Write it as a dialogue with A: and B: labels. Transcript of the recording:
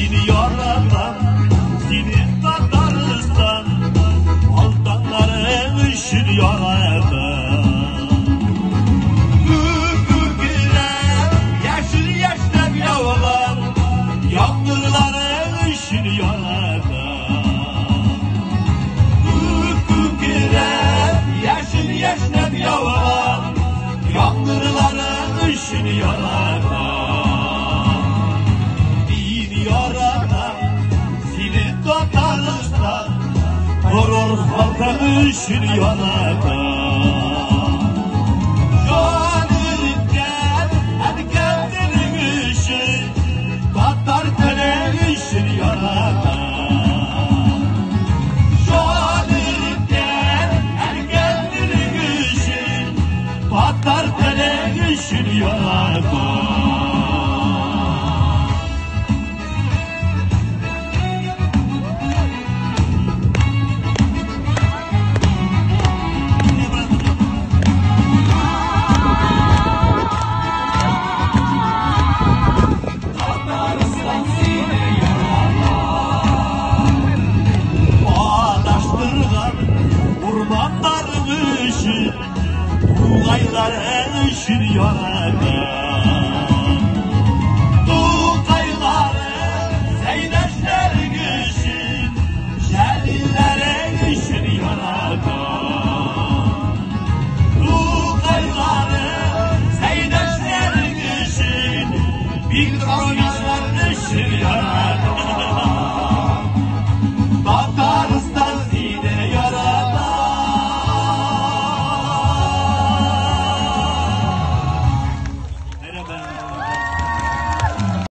A: Dini yaratan, dini Tataristan, altanların işin yaratan. Gürgüler, yeşil yaşlar yavalan, yağmurların işin yaratan. Gürgüler, yeşil yaşlar yavalan, yağmurların işin yaratan. Horor halka ışın yanaka. Canırken erkenlerin ışın, Tatar tele ışın yanaka. Canırken erkenlerin ışın, Tatar tele ışın yanaka. Tuğayların ışın yaradan. Tuğayların seyleşlerin ışın, şerillerin ışın yaradan. Tuğayların seyleşlerin ışın, bir kanalların ışın yaradan.